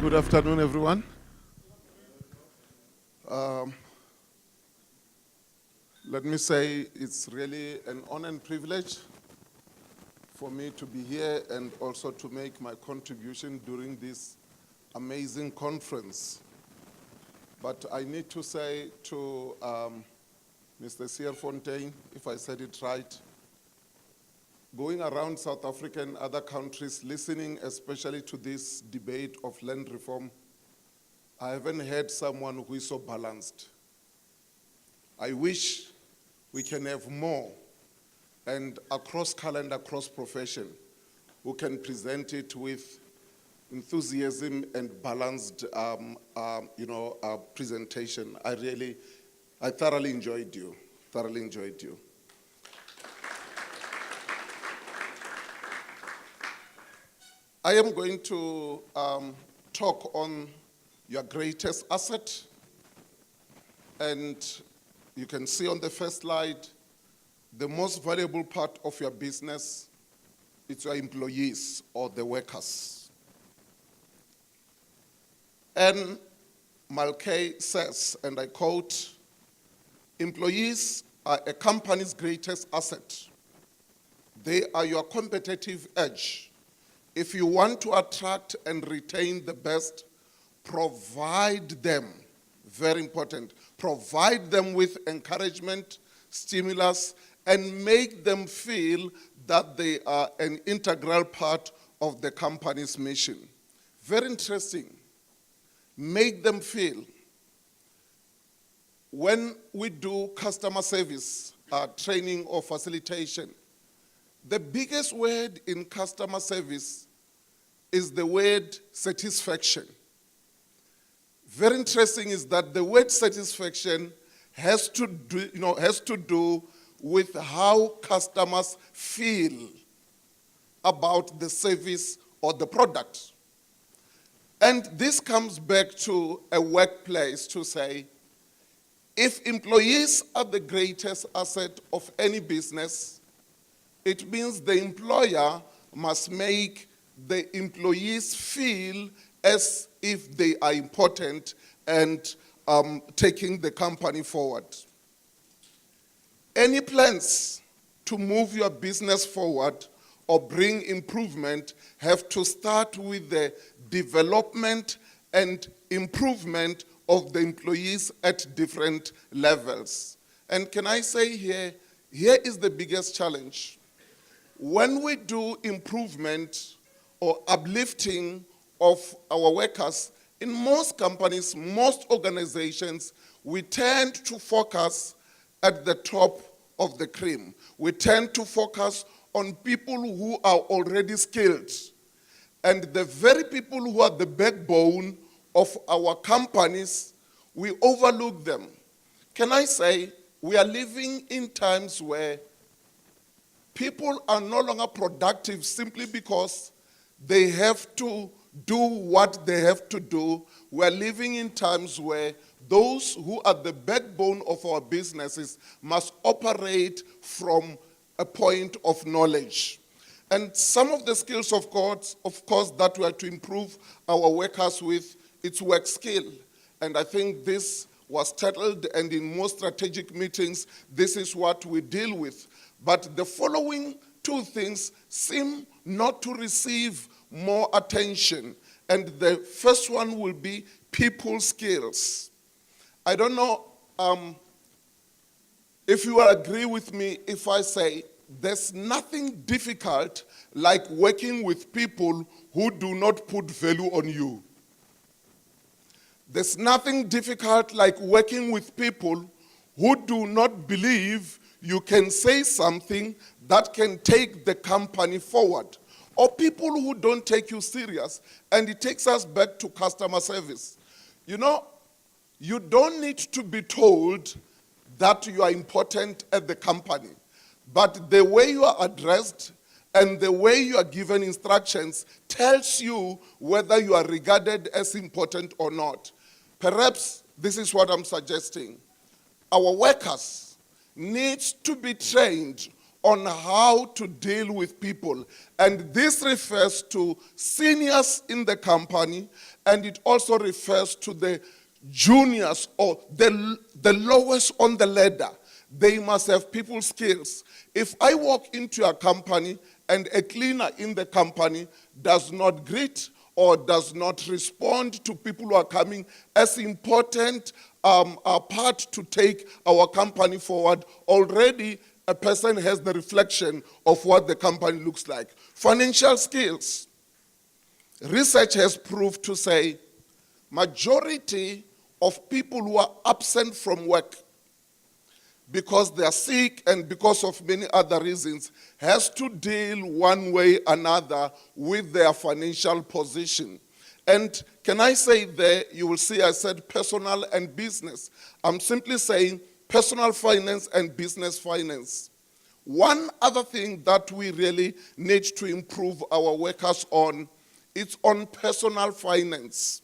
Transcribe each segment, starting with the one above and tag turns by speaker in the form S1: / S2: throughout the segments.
S1: Good afternoon, everyone. Let me say it's really an honor and privilege for me to be here and also to make my contribution during this amazing conference. But I need to say to Mr. Sierfontein, if I said it right, going around South Africa and other countries, listening especially to this debate of land reform, I haven't heard someone who is so balanced. I wish we can have more, and across color and across profession, who can present it with enthusiasm and balanced presentation. I thoroughly enjoyed you, I am going to talk on your greatest asset, and you can see on the first slide, the most valuable part of your business is your employees or the workers. And Mulcahy says, and I quote, "Employees are a company's greatest asset. They are your competitive edge. If you want to attract and retain the best, provide them," very important, provide them with encouragement, stimulus, and make them feel that they are an integral part of the company's mission. Very interesting. Make them feel. When we do customer service, training or facilitation, the biggest word in customer service is the word satisfaction. Very interesting is that the word satisfaction has to do with how customers feel about the service or the product. And this comes back to a workplace to say, if employees are the greatest asset of any business, it means the employer must make the employees feel as if they are important and taking the company forward. Any plans to move your business forward or bring improvement have to start with the development and improvement of the employees at different levels. And can I say here is the biggest challenge. When we do improvement or uplifting of our workers, in most companies, most organizations, we tend to focus at the top of the cream. We tend to focus on people who are already skilled. And the very people who are the backbone of our companies, we overlook them. Can I say, we are living in times where people are no longer productive simply because they have to do what they have to do. We're living in times where those who are the backbone of our businesses must operate from a point of knowledge. And some of the skills, of course, that we are to improve our workers with, it's work skill. And I think this was settled, and in most strategic meetings, this is what we deal with. But the following two things seem not to receive more attention. And the first one will be people skills. I don't know if you will agree with me if I say there's nothing difficult like working with people who do not put value on you. There's nothing difficult like working with people who do not believe you can say something that can take the company forward. Or people who don't take you serious. And it takes us back to customer service. You know, you don't need to be told that you are important at the company. But the way you are addressed and the way you are given instructions tells you whether you are regarded as important or not. Perhaps this is what I'm suggesting. Our workers need to be trained on how to deal with people. And this refers to seniors in the company, and it also refers to the juniors or the lowest on the ladder. They must have people skills. If I walk into a company and a cleaner in the company does not greet or does not respond to people who are coming as important a part to take our company forward, already a person has the reflection of what the company looks like. Financial skills. Research has proved to say majority of people who are absent from work because they are sick and because of many other reasons has to deal one way or another with their financial position. And can I say there, you will see I said personal and business. I'm simply saying personal finance and business finance. One other thing that we really need to improve our workers on, it's on personal finance.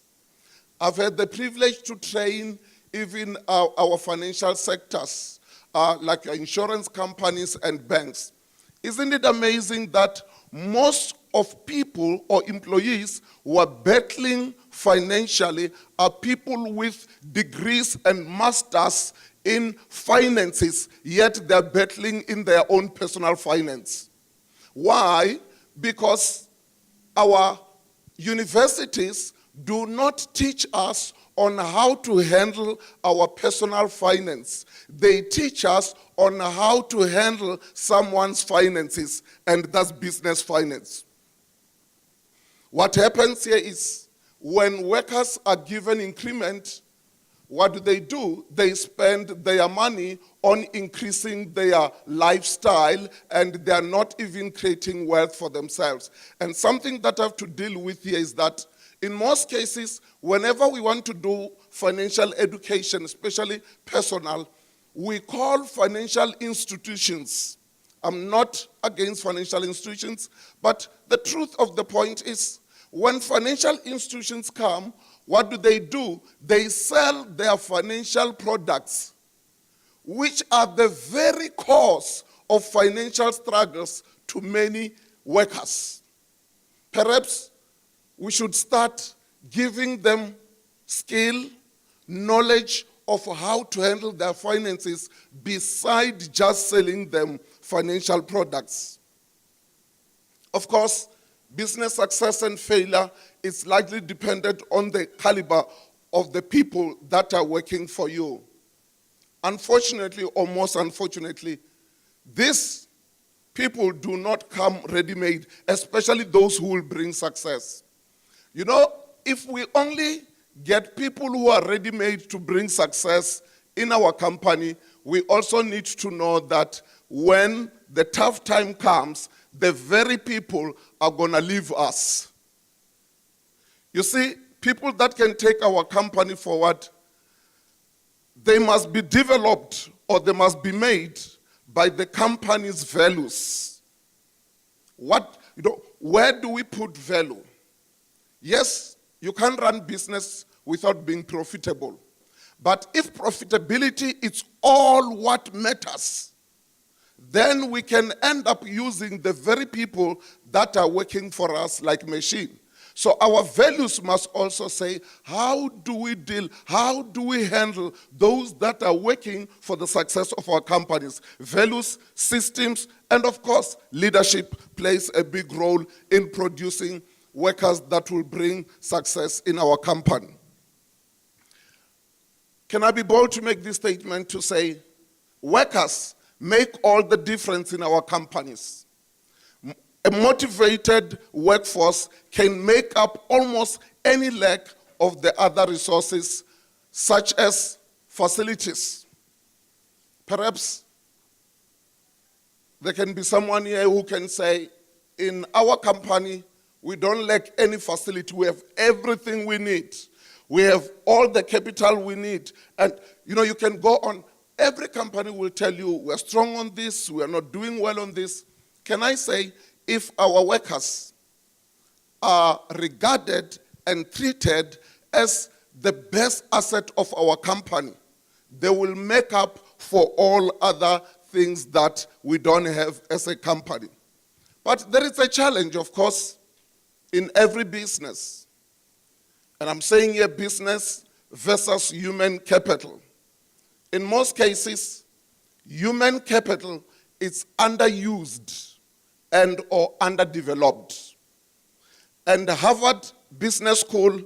S1: I've had the privilege to train even our financial sectors, like insurance companies and banks. Isn't it amazing that most of people or employees who are battling financially are people with degrees and masters in finances, yet they're battling in their own personal finance. Why? Because our universities do not teach us on how to handle our personal finance. They teach us on how to handle someone's finances, and that's business finance. What happens here is when workers are given increment, what do? They spend their money on increasing their lifestyle, and they are not even creating wealth for themselves. And something that I have to deal with here is that in most cases, whenever we want to do financial education, especially personal, we call financial institutions. I'm not against financial institutions, but the truth of the point is, when financial institutions come, what do? They sell their financial products, which are the very cause of financial struggles to many workers. Perhaps we should start giving them skill, knowledge of how to handle their finances beside just selling them financial products. Of course, business success and failure is likely dependent on the caliber of the people that are working for you. Unfortunately, or most unfortunately, these people do not come ready-made, especially those who will bring success. You know, if we only get people who are ready-made to bring success in our company, we also need to know that when the tough time comes, the very people are going to leave us. You see, people that can take our company forward, they must be developed or they must be made by the company's values. Where do we put value? Yes, you can't run business without being profitable. But if profitability is all what matters, then we can end up using the very people that are working for us like machine. So our values must also say, how do we deal, how do we handle those that are working for the success of our companies? Values, systems, and of course, leadership plays a big role in producing workers that will bring success in our company. Can I be bold to make this statement to say, workers make all the difference in our companies. A motivated workforce can make up almost any lack of the other resources, such as facilities. Perhaps there can be someone here who can say, in our company, we don't lack any facility. We have everything we need. We have all the capital we need. And, you can go on. Every company will tell you, we're strong on this, we're not doing well on this. Can I say, if our workers are regarded and treated as the best asset of our company, they will make up for all other things that we don't have as a company. But there is a challenge, of course, in every business. And I'm saying here business versus human capital. In most cases, human capital is underused and or underdeveloped. And the Harvard Business School,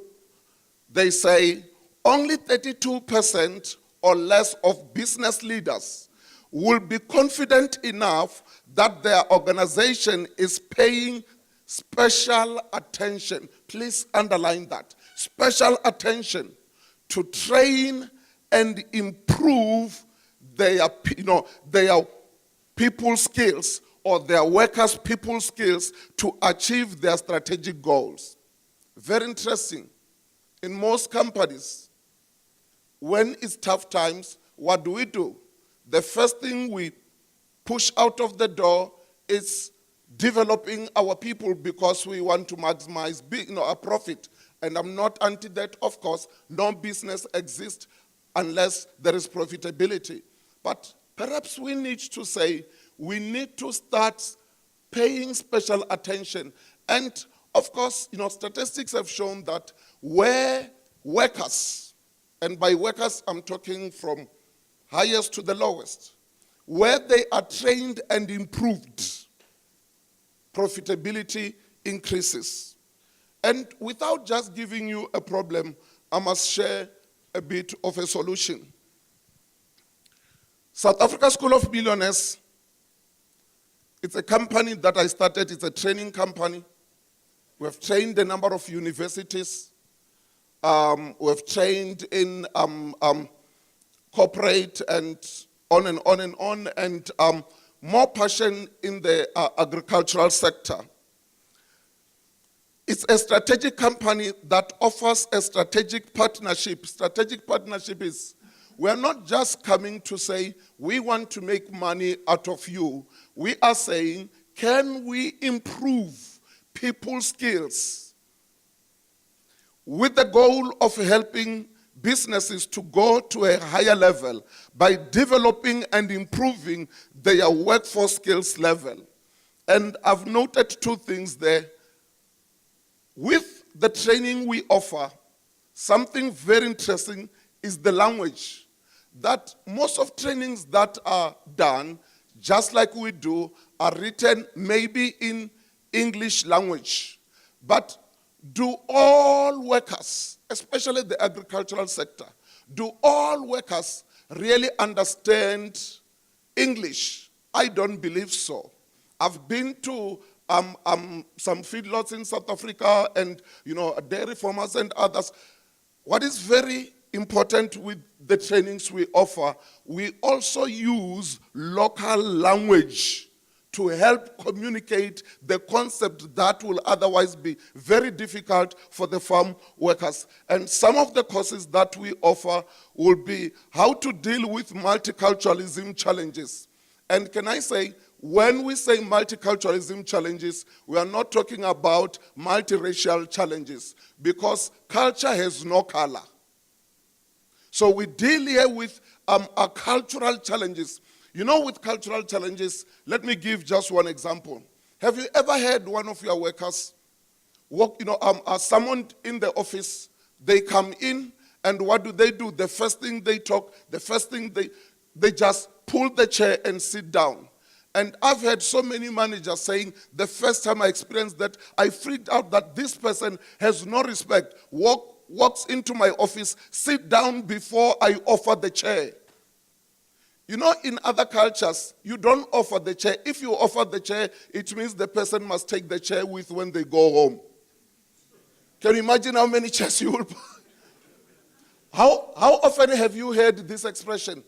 S1: they say only 32% or less of business leaders will be confident enough that their organization is paying special attention. Please underline that. Special attention to train and improve their people skills or their workers' people skills to achieve their strategic goals. Very interesting. In most companies, when it's tough times, what do? The first thing we push out of the door is developing our people because we want to maximize a profit. And I'm not anti that, of course. No business exists unless there is profitability. But perhaps we need to say we need to start paying special attention. And of course, statistics have shown that where workers, and by workers I'm talking from highest to the lowest, where they are trained and improved, profitability increases. And without just giving you a problem, I must share a bit of a solution. South Africa School of Millionaires, it's a company that I started. It's a training company. We have trained a number of universities. We have trained in corporate and on and on and on, and more passion in the agricultural sector. It's a strategic company that offers a strategic partnership. Strategic partnership is, we're not just coming to say, we want to make money out of you. We are saying, can we improve people's skills with the goal of helping businesses to go to a higher level by developing and improving their workforce skills level. And I've noted two things there. With the training we offer, something very interesting is the language. That most of trainings that are done, just like we do, are written maybe in English language. But do all workers, especially the agricultural sector, do all workers really understand English? I don't believe so. I've been to some feedlots in South Africa and, dairy farmers and others. What is very important with the trainings we offer, we also use local language to help communicate the concept that will otherwise be very difficult for the farm workers. And some of the courses that we offer will be how to deal with multiculturalism challenges. And can I say, when we say multiculturalism challenges, we are not talking about multiracial challenges, because culture has no color. So we deal here with our cultural challenges. With cultural challenges, let me give just one example. Have you ever had one of your workers work, someone in the office, they come in, and what do? The first thing they just pull the chair and sit down. And I've heard so many managers saying, the first time I experienced that, I freaked out that this person has no respect. Walks into my office, sit down before I offer the chair. In other cultures, you don't offer the chair. If you offer the chair, it means the person must take the chair with when they go home. Can you imagine how many chairs you will buy? How often have you heard this expression?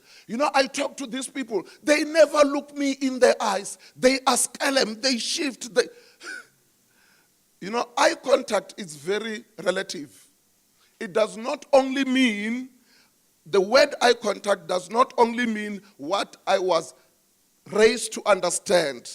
S1: I talk to these people. They never look me in the eyes. They ask them, they shift. Eye contact is very relative. It does not only mean, the word eye contact does not only mean what I was raised to understand.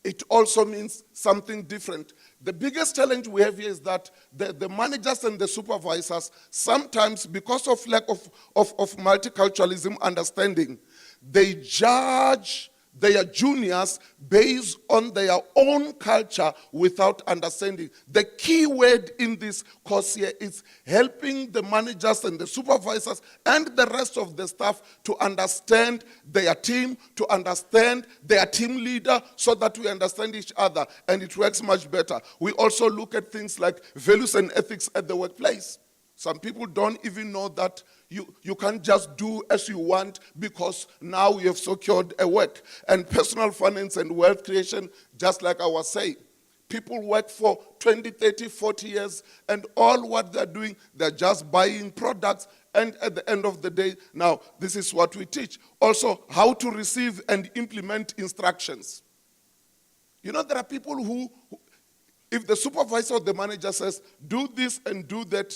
S1: It also means something different. The biggest challenge we have here is that the managers and the supervisors, sometimes because of lack of multiculturalism understanding, they judge their juniors based on their own culture without understanding. The key word in this course here is helping the managers and the supervisors and the rest of the staff to understand their team, to understand their team leader, so that we understand each other, and it works much better. We also look at things like values and ethics at the workplace. Some people don't even know that you can't just do as you want because now you have secured a work. And personal finance and wealth creation, just like I was saying, people work for 20, 30, 40 years, and all what they're doing, they're just buying products, and at the end of the day, now, this is what we teach. Also, how to receive and implement instructions. You know, there are people who if the supervisor or the manager says, do this and do that,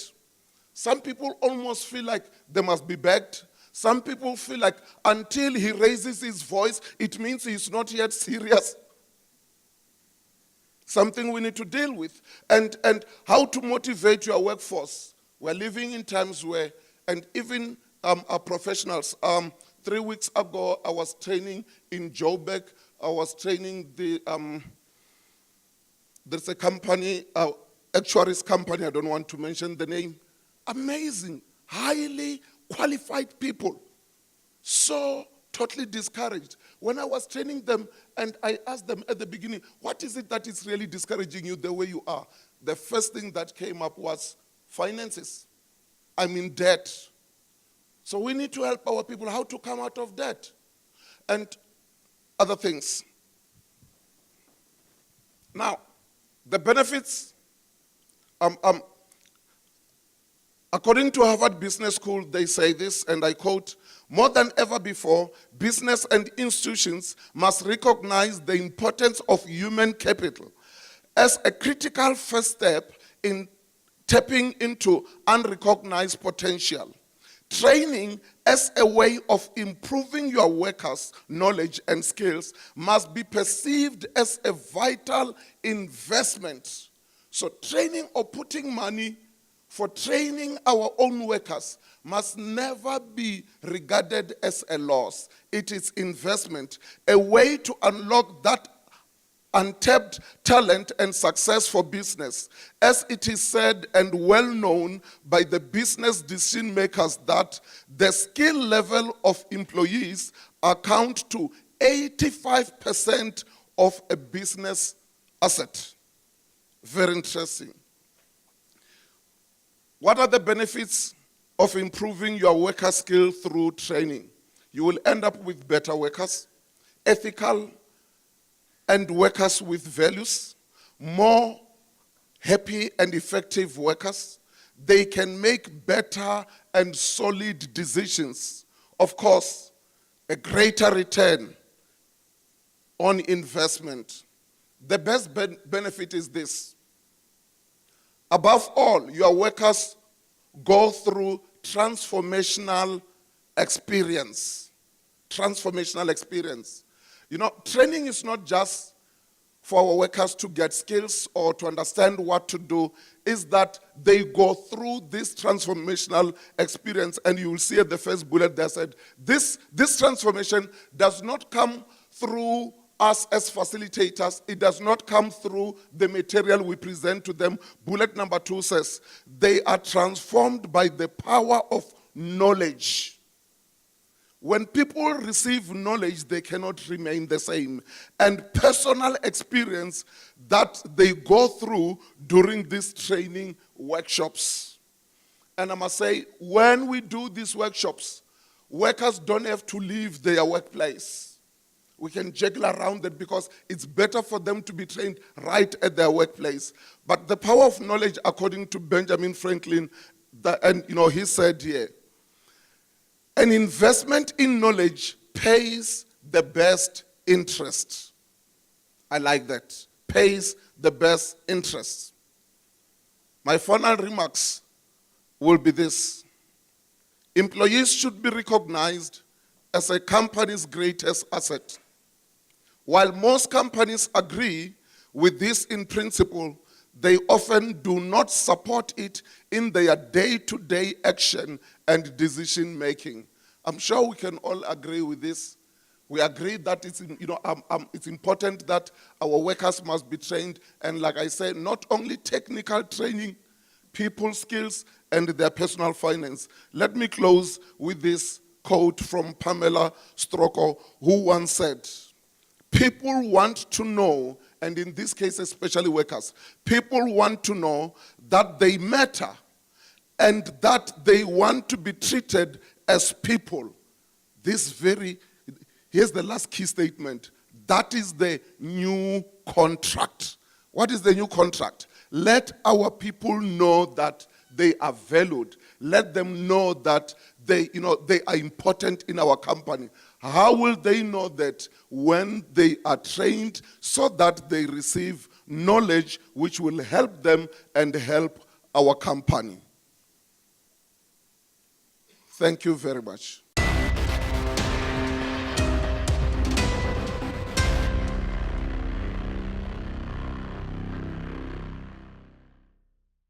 S1: some people almost feel like they must be begged. Some people feel like until he raises his voice, it means he's not yet serious. Something we need to deal with. And how to motivate your workforce. We're living in times where, and even our professionals, 3 weeks ago, I was training in Joburg. I was training there's a company, actuaries company, I don't want to mention the name. Amazing, highly qualified people. So totally discouraged. When I was training them, and I asked them at the beginning, what is it that is really discouraging you the way you are? The first thing that came up was finances. I'm in debt. So we need to help our people how to come out of debt. And other things. Now, the benefits, according to Harvard Business School, they say this, and I quote, more than ever before, business and institutions must recognize the importance of human capital as a critical first step in tapping into unrecognized potential. Training as a way of improving your workers' knowledge and skills must be perceived as a vital investment. So training or putting money for training our own workers must never be regarded as a loss. It is investment, a way to unlock that untapped talent and success for business. As it is said and well known by the business decision makers that the skill level of employees account to 85% of a business asset. Very interesting. What are the benefits of improving your worker skill through training? You will end up with better workers, ethical and workers with values, more happy and effective workers. They can make better and solid decisions. Of course, a greater return on investment. The best benefit is this. Above all, your workers go through transformational experience. Transformational experience. You know, training is not just for our workers to get skills or to understand what to do, is that they go through this transformational experience, and you will see at the first bullet there said, this transformation does not come through us as facilitators. It does not come through the material we present to them. Bullet number 2 says, they are transformed by the power of knowledge. When people receive knowledge, they cannot remain the same. And personal experience that they go through during these training workshops. And I must say, when we do these workshops, workers don't have to leave their workplace. We can juggle around it because it's better for them to be trained right at their workplace. But the power of knowledge, according to Benjamin Franklin, he said here, an investment in knowledge pays the best interest. I like that. Pays the best interest. My final remarks will be this. Employees should be recognized as a company's greatest asset. While most companies agree with this in principle, they often do not support it in their day-to-day action and decision-making. I'm sure we can all agree with this. We agree that it's important that our workers must be trained, and like I said, not only technical training, people skills, and their personal finance. Let me close with this quote from Pamela Stroko, who once said, people want to know, and in this case especially workers, people want to know that they matter and that they want to be treated as people. Here's the last key statement. That is the new contract. What is the new contract? Let our people know that they are valued. Let them know that they are important in our company. How will they know that? When they are trained so that they receive knowledge which will help them and help our company. Thank you very much.